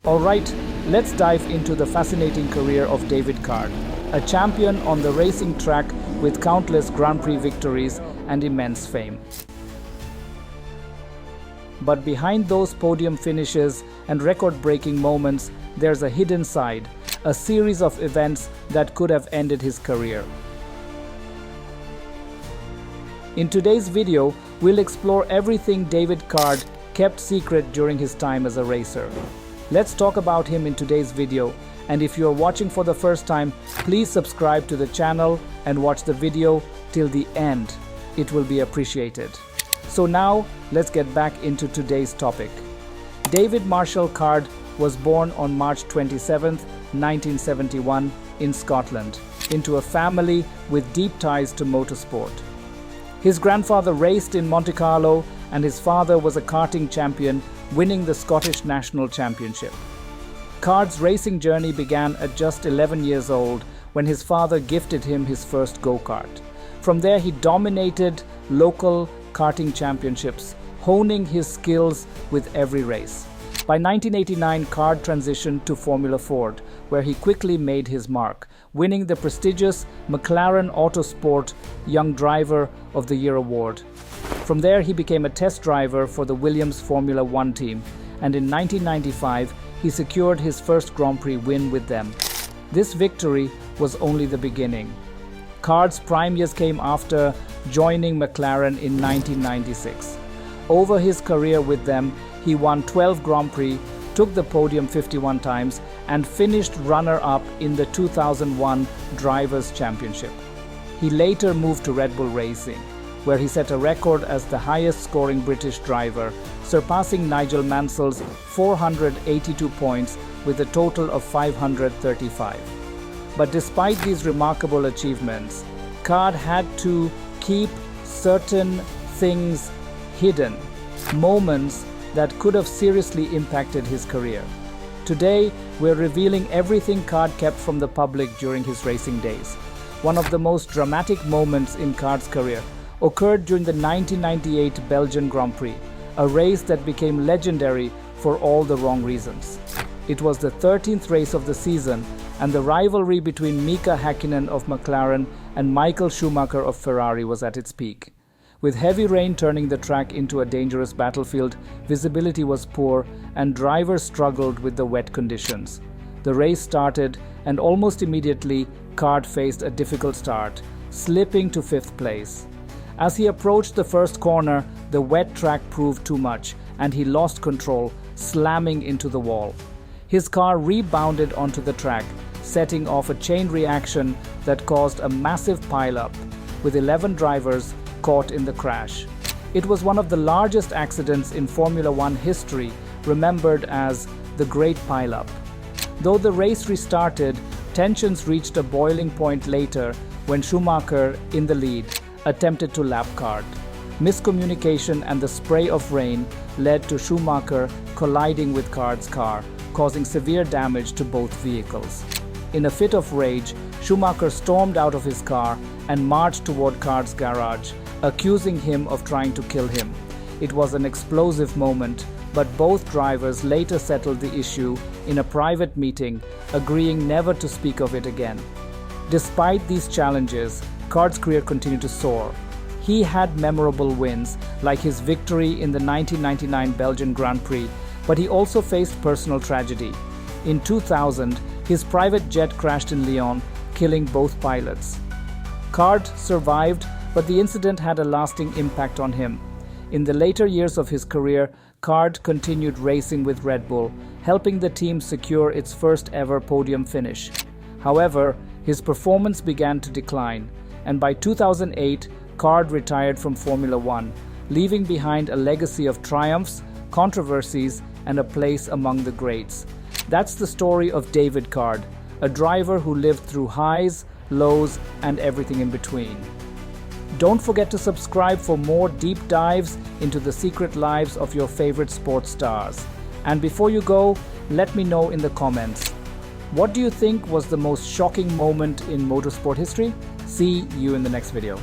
Alright, let's dive into the fascinating career of David Card, a champion on the racing track with countless Grand Prix victories and immense fame. But behind those podium finishes and record-breaking moments, there's a hidden side, a series of events that could have ended his career. In today's video, we'll explore everything David Card kept secret during his time as a racer. Let's talk about him in today's video, and if you're watching for the first time, please subscribe to the channel and watch the video till the end. It will be appreciated. So now, let's get back into today's topic. David Marshall Card was born on March 27, 1971 in Scotland, into a family with deep ties to motorsport. His grandfather raced in Monte Carlo and his father was a karting champion, winning the Scottish National Championship. Card's racing journey began at just 11 years old when his father gifted him his first go-kart. From there he dominated local karting championships, honing his skills with every race. By 1989, Card transitioned to Formula Ford, where he quickly made his mark, winning the prestigious McLaren Autosport Young Driver of the Year award. From there, he became a test driver for the Williams Formula One team, and in 1995, he secured his first Grand Prix win with them. This victory was only the beginning. Card's prime years came after joining McLaren in 1996. Over his career with them, he won 12 Grand Prix, took the podium 51 times, and finished runner-up in the 2001 Drivers' Championship. He later moved to Red Bull Racing, where he set a record as the highest-scoring British driver, surpassing Nigel Mansell's 482 points with a total of 535. But despite these remarkable achievements, Card had to keep certain things hidden, moments that could have seriously impacted his career. Today, we're revealing everything Card kept from the public during his racing days. One of the most dramatic moments in Card's career occurred during the 1998 Belgian Grand Prix, a race that became legendary for all the wrong reasons. It was the 13th race of the season, and the rivalry between Mika Häkkinen of McLaren and Michael Schumacher of Ferrari was at its peak. With heavy rain turning the track into a dangerous battlefield, visibility was poor and drivers struggled with the wet conditions. The race started, and almost immediately, Card faced a difficult start, slipping to 5th place. As he approached the first corner, the wet track proved too much, and he lost control, slamming into the wall. His car rebounded onto the track, setting off a chain reaction that caused a massive pileup, with 11 drivers caught in the crash. It was one of the largest accidents in Formula One history, remembered as the Great Pileup. Though the race restarted, tensions reached a boiling point later when Schumacher, in the lead, attempted to lap Card. Miscommunication and the spray of rain led to Schumacher colliding with Card's car, causing severe damage to both vehicles. In a fit of rage, Schumacher stormed out of his car and marched toward Card's garage, accusing him of trying to kill him. It was an explosive moment, but both drivers later settled the issue in a private meeting, agreeing never to speak of it again. Despite these challenges, Card's career continued to soar. He had memorable wins, like his victory in the 1999 Belgian Grand Prix, but he also faced personal tragedy. In 2000, his private jet crashed in Lyon, killing both pilots. Card survived, but the incident had a lasting impact on him. In the later years of his career, Card continued racing with Red Bull, helping the team secure its first ever podium finish. However, his performance began to decline, and by 2008, Card retired from Formula One, leaving behind a legacy of triumphs, controversies, and a place among the greats. That's the story of David Card, a driver who lived through highs, lows, and everything in between. Don't forget to subscribe for more deep dives into the secret lives of your favorite sports stars. And before you go, let me know in the comments. What do you think was the most shocking moment in motorsport history? See you in the next video.